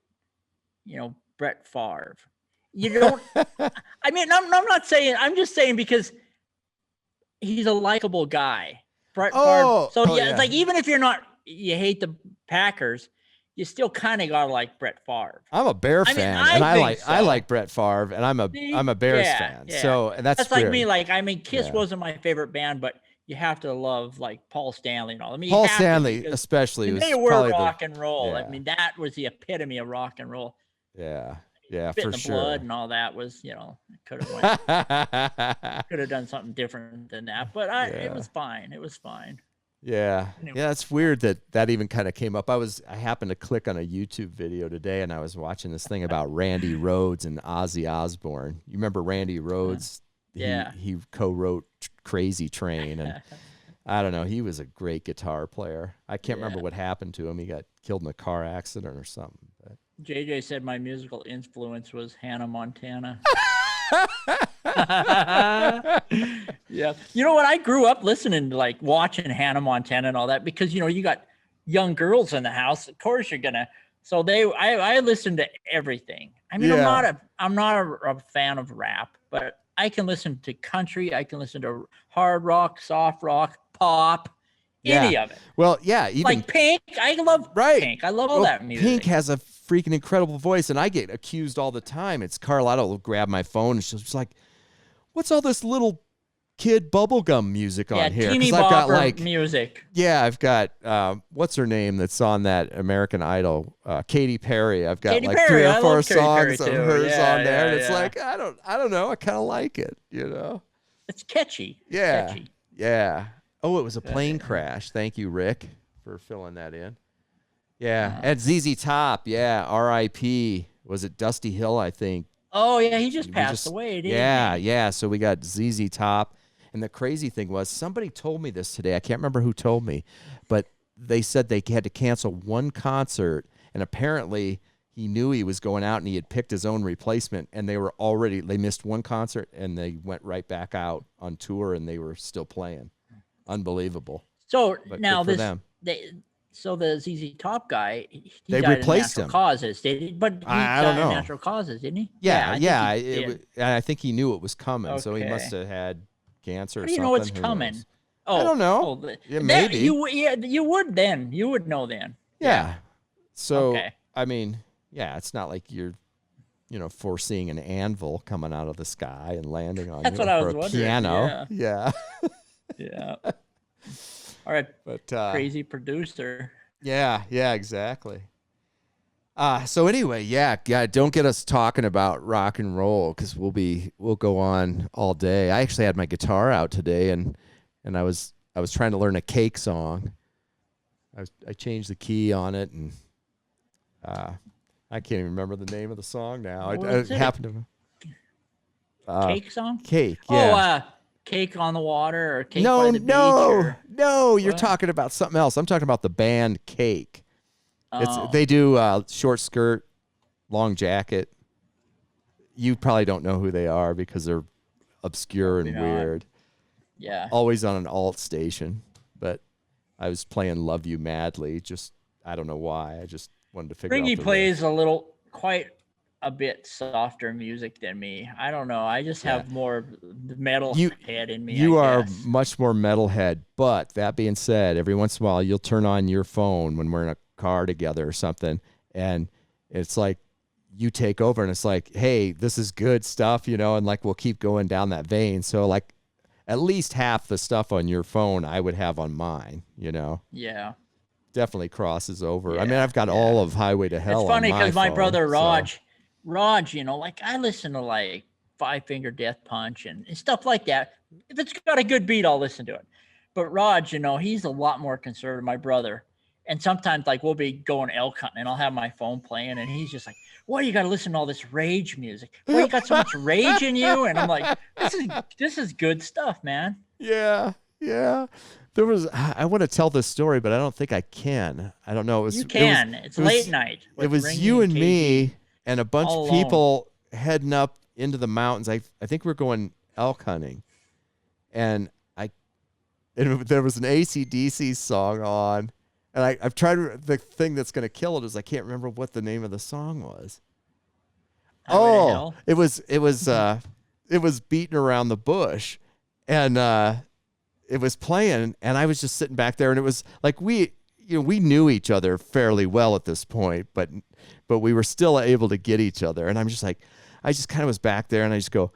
Brett Favre. You don't. I mean, I'm not saying. I'm just saying because he's a likable guy. Brett Favre. So it's like even if you hate the Packers, you still kind of gotta like Brett Favre. I'm a Bear fan, and I like Brett Favre, and I'm a Bears fan. Yeah. So that's like me. Like Kiss wasn't my favorite band, but you have to love like Paul Stanley and all. I mean, Paul Stanley especially was they were probably rock and roll. Yeah. I mean, that was the epitome of rock and roll. Yeah, Spit for in the sure. blood and all that was, could have done something different than that, but it was fine. It was fine. Yeah. Anyway. Yeah, it's weird that even kind of came up. I happened to click on a YouTube video today, and I was watching this thing about Randy Rhodes and Ozzy Osbourne. You remember Randy Rhodes? Yeah. He co-wrote Crazy Train, and I don't know. He was a great guitar player. I can't remember what happened to him. He got killed in a car accident or something. But. JJ said my musical influence was Hannah Montana. Yeah. You know what? I grew up listening to watching Hannah Montana and all that because, you got young girls in the house. Of course you're going to. So I listened to everything. I mean, I'm not a fan of rap, but I can listen to country. I can listen to hard rock, soft rock, pop. Any of it. Well, yeah. Even like Pink. I love Pink. I love all that music. Pink has a freaking incredible voice, and I get accused all the time. It's Carlotta will grab my phone, and she's like, what's all this little kid bubblegum music on here? Teeny I've got music. Yeah, I've got, what's her name that's on that American Idol? Katy Perry. I've got Katy 3 or 4 songs of hers on there, and it's like, I don't know. I kind of like it, It's catchy. Yeah. Catchy. Yeah. Oh, it was a plane crash. Thank you, Rick, for filling that in. Yeah. And ZZ Top. Yeah. R.I.P. Was it Dusty Hill, I think? Oh, yeah. He just passed away, didn't he? Yeah. So we got ZZ Top. And the crazy thing was somebody told me this today. I can't remember who told me, but they said they had to cancel one concert. And apparently he knew he was going out and he had picked his own replacement. And they missed one concert and they went right back out on tour and they were still playing. Unbelievable. So but now the ZZ Top guy, he they died replaced of natural him. Causes, did he? But he I died don't know. of natural causes, didn't he? I think he knew it was coming, so he must have had cancer. How or do you something. know it's Who coming? knows? Oh, I don't know. Maybe you would then. You would know then. Yeah. So I mean, it's not like you're. Foreseeing an anvil coming out of the sky and landing on That's you what I or was a wondering. piano. Yeah. Yeah. All right, but crazy producer. Yeah, exactly. So anyway, don't get us talking about rock and roll because we'll go on all day. I actually had my guitar out today and I was trying to learn a Cake song. I changed the key on it and I can't even remember the name of the song now. I happened to Cake song? Cake. Yeah. Oh, Cake on the Water or Cake by the Beach? No, you're talking about something else. I'm talking about the band Cake. Oh. They do short skirt, long jacket. you probably don't know who they are because they're obscure and weird. Yeah. Always on an alt station. But I was playing Love You Madly. Just, I don't know why. I just wanted to figure out. Ringy plays quite a bit softer music than me. I don't know. I just have more metal head in me. You are much more metalhead. But that being said, every once in a while you'll turn on your phone when we're in a car together or something, and it's like you take over, and it's like, hey, this is good stuff, and like we'll keep going down that vein. So like at least half the stuff on your phone I would have on mine. Yeah. Definitely crosses over. I mean, I've got all of Highway to Hell. It's funny because my brother Raj, like I listen to like Five Finger Death Punch and stuff like that. If it's got a good beat, I'll listen to it. But Raj, he's a lot more conservative, my brother. And sometimes like we'll be going elk hunting and I'll have my phone playing and he's just like, "Why you got to listen to all this rage music? Why you got so much rage in you?" And I'm like, this is good stuff, man. Yeah. I want to tell this story, but I don't think I can. I don't know. It's late night. It was you and me and a bunch of people heading up into the mountains. I think we're going elk hunting. And there was an AC/DC song on. And I've tried, the thing that's going to kill it is I can't remember what the name of the song was. It was Beating Around the Bush. And it was playing, and I was just sitting back there, and it was like we knew each other fairly well at this point, but we were still able to get each other. And I'm just like, I just kind of was back there, and I just go,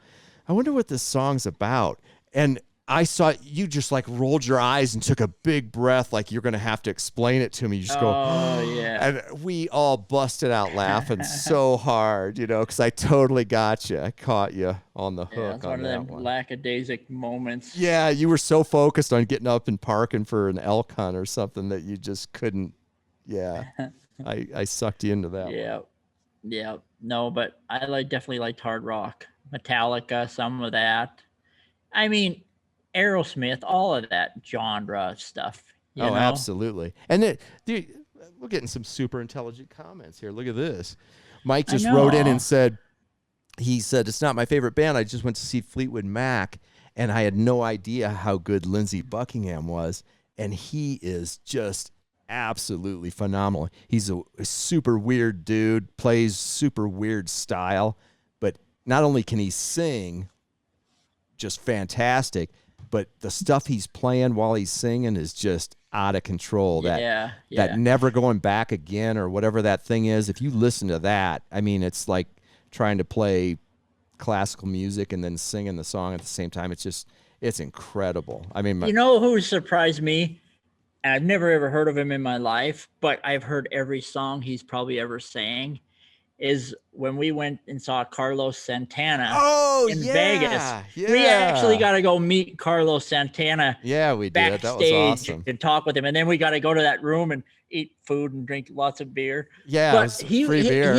I wonder what this song's about. And I saw you just like rolled your eyes and took a big breath, like you're going to have to explain it to me. You just go, "Oh yeah!" And we all busted out laughing so hard, because I totally got you. I caught you on the hook. It's one of them lackadaisic moments. Yeah, you were so focused on getting up and parking for an elk hunt or something that you just couldn't. Yeah, I sucked you into that. Yeah. No, but I definitely liked hard rock, Metallica, some of that. I mean, Aerosmith, all of that genre stuff. You know? Absolutely. And we're getting some super intelligent comments here. Look at this. Mike just wrote in and said, it's not my favorite band. I just went to see Fleetwood Mac, and I had no idea how good Lindsey Buckingham was. And he is just absolutely phenomenal. He's a super weird dude, plays super weird style, but not only can he sing just fantastic, but the stuff he's playing while he's singing is just out of control. That Never Going Back Again or whatever that thing is. If you listen to that, I mean, it's like trying to play classical music and then singing the song at the same time. It's incredible. I mean, who surprised me? And I've never ever heard of him in my life, but I've heard every song he's probably ever sang. Is when we went and saw Carlos Santana in Vegas. Yeah. We actually got to go meet Carlos Santana. Yeah, we did. Backstage. That was awesome. And talk with him. And then we got to go to that room and eat food and drink lots of beer. Yeah, but free beer.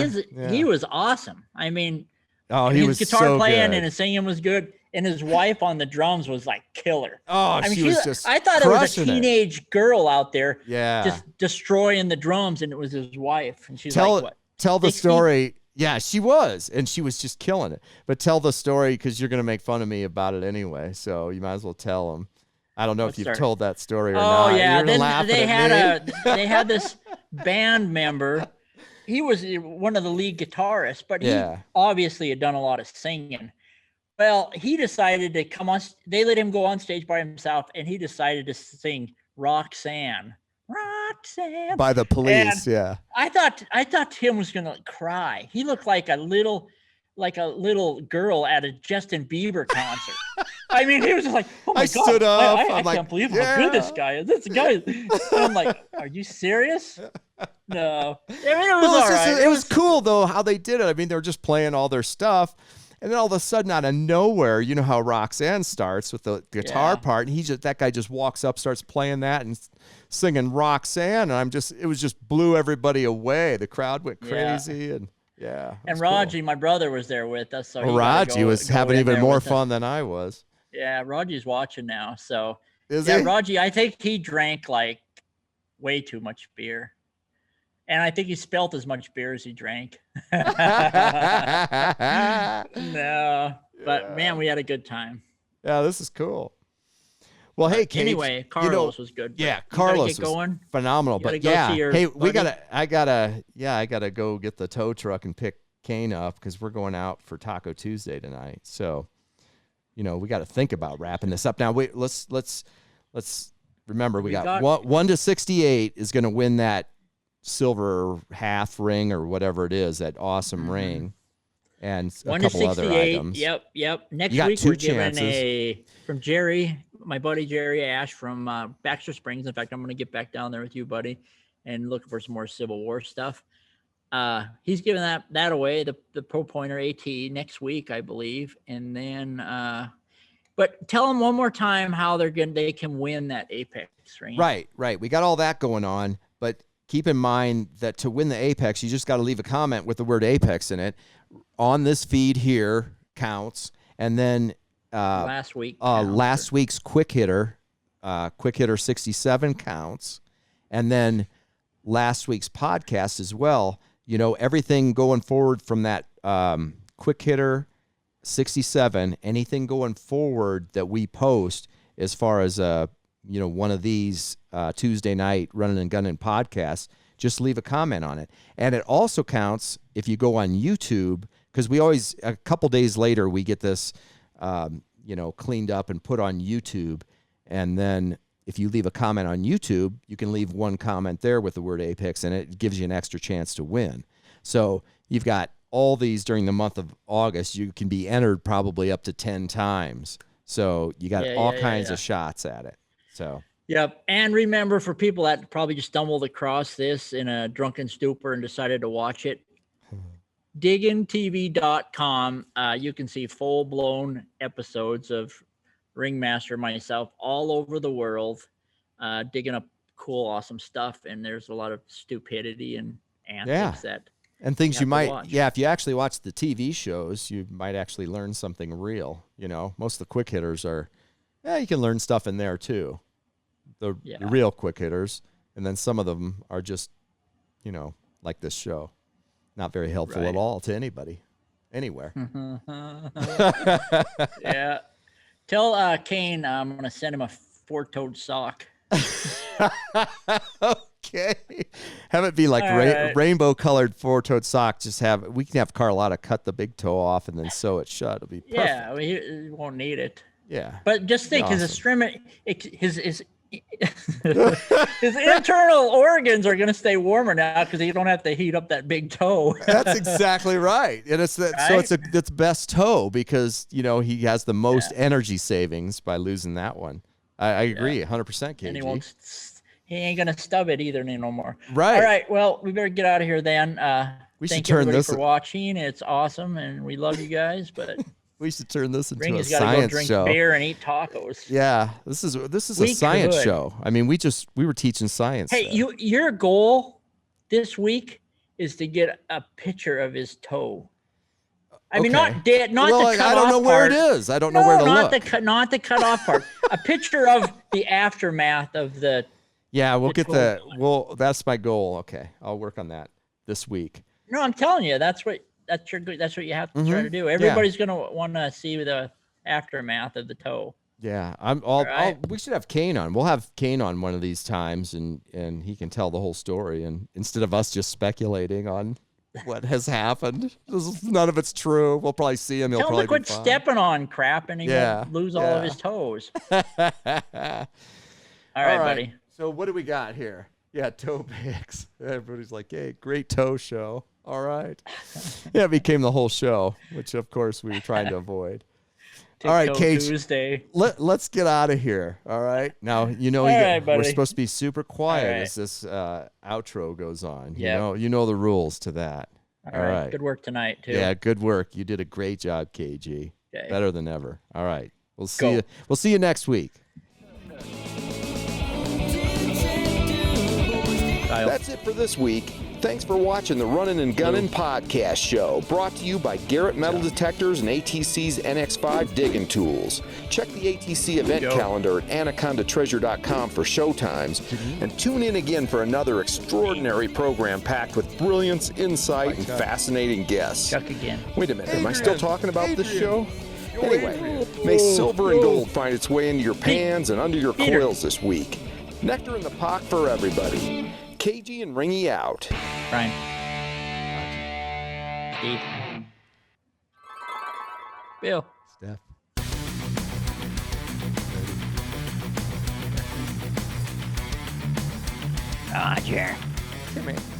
He was awesome. I mean, he his was guitar so playing good. and his singing was good. And his wife on the drums was like killer. Oh, I mean, she was just I thought it was a teenage girl out there just destroying the drums, and it was his wife. And she's like, what? Tell the story. Yeah, she was, and she was just killing it. But tell the story because you're going to make fun of me about it anyway, so you might as well tell them. I don't know if you've told that story or not. Oh yeah, then they had this band member. He was one of the lead guitarists, but he obviously had done a lot of singing. Well, he decided to come on. They let him go on stage by himself, and he decided to sing Roxanne by the Police. And I thought Tim was gonna cry. He looked like a little girl at a Justin Bieber concert. I mean, he was just like, "Oh my God!" Stood up. I can't believe how good this guy is. This guy. And I'm like, "Are you serious?" No. I mean, it was all right. It was cool though how they did it. I mean, they were just playing all their stuff. And then all of a sudden, out of nowhere, you know how Roxanne starts with the guitar part, and that guy just walks up, starts playing that and singing Roxanne, and it was just blew everybody away. The crowd went crazy, and Raji, my brother, was there with us, so Raji was having even more fun than I was. Yeah, Raji's watching now, so is he? Raji, I think he drank like way too much beer. And I think he spilt as much beer as he drank. No, but man, we had a good time. Yeah, this is cool. Well, hey, Cage, anyway, Carlos was good. Yeah, Carlos was phenomenal. But yeah, hey, I gotta go get the tow truck and pick Kane up because we're going out for Taco Tuesday tonight. So, we got to think about wrapping this up. Now, wait, let's remember we got 1 to 68 is going to win that silver half ring or whatever it is, that awesome ring, and a couple other items. Yep. Next week we're giving from Jerry, my buddy Jerry Ash from Baxter Springs. In fact, I'm going to get back down there with you, buddy, and looking for some more Civil War stuff. He's giving that away, the Pro Pointer AT next week, I believe, and then. But tell them one more time how they can win that Apex ring. Right. We got all that going on, but keep in mind that to win the Apex, you just got to leave a comment with the word Apex in it. On this feed here counts, and then last week's quick hitter 67 counts, and then last week's podcast as well. Everything going forward from that quick hitter 67, anything going forward that we post as far as one of these Tuesday night Runnin Gunnin podcasts, just leave a comment on it. And it also counts if you go on YouTube, because we always, a couple days later, we get this, cleaned up and put on YouTube. And then if you leave a comment on YouTube, you can leave one comment there with the word Apex, and it gives you an extra chance to win. So you've got all these during the month of August. You can be entered probably up to 10 times. So you got all kinds of shots at it. So. Yep. And remember, for people that probably just stumbled across this in a drunken stupor and decided to watch it, diggintv.com, you can see full-blown episodes of Ringmaster and myself all over the world, digging up cool, awesome stuff. And there's a lot of stupidity and antics and things you might, if you actually watch the TV shows, you might actually learn something real. Most of the quick hitters are, you can learn stuff in there too. The real quick hitters. And then some of them are just, like this show, not very helpful at all to anybody, anywhere. Yeah. Tell Kane I'm going to send him a 4-toed sock. Okay. Have it be like rainbow colored 4-toed sock. We can have Carlotta cut the big toe off and then sew it shut. It'll be perfect. Yeah, he won't need it. Yeah. But just think, his internal organs are going to stay warmer now because you don't have to heat up that big toe. That's exactly right. And it's that, right? So it's best toe because, he has the most energy savings by losing that one. I agree 100%, KG. And he ain't going to stub it either no more. Right. All right. Well, we better get out of here then. Thank everybody for watching. It's awesome, and we love you guys, but we should turn this into Ringy's a science drink show. Beer and eat tacos. Yeah, this is a science show. I mean, we were teaching science. Hey, your goal this week is to get a picture of his toe. I mean, not dead, not the cut off part. I don't know where it is. I don't know where to look. Not the cut off part. A picture of the aftermath of the. Yeah, we'll get the. Well, that's my goal. Okay, I'll work on that this week. No, I'm telling you, that's what you have to try to do. Everybody's gonna want to see the aftermath of the toe. Yeah, we should have Kane on. We'll have Kane on one of these times, and he can tell the whole story. And instead of us just speculating on what has happened, none of it's true. We'll probably see him. He'll probably quit stepping on crap, and he won't lose all of his toes. All right, buddy. So what do we got here? Yeah, toe pics. Everybody's like, hey, great toe show. All right. Yeah, it became the whole show, which, of course, we were trying to avoid. All right, KG. Tuesday. Let's get out of here. All right. Now, we're supposed to be super quiet as this outro goes on. You know the rules to that. All right. Good work tonight, too. Yeah, good work. You did a great job, KG. Okay. Better than ever. All right. We'll see you next week. That's it for this week. Thanks for watching the Runnin Gunnin Podcast Show, brought to you by Garrett Metal Detectors and ATC's NX5 Diggin tools. Check the ATC event calendar at anacondatreasure.com for showtimes, and tune in again for another extraordinary program packed with brilliance, insight, and fascinating guests. Chuck again. Wait a minute, am I still talking about this show? Anyway, may silver and gold find its way into your pans and under your coils this week. Nectar in the pot for everybody. KG and Ringy out. Brian. Steve. Bill. Steph. Roger. Come here.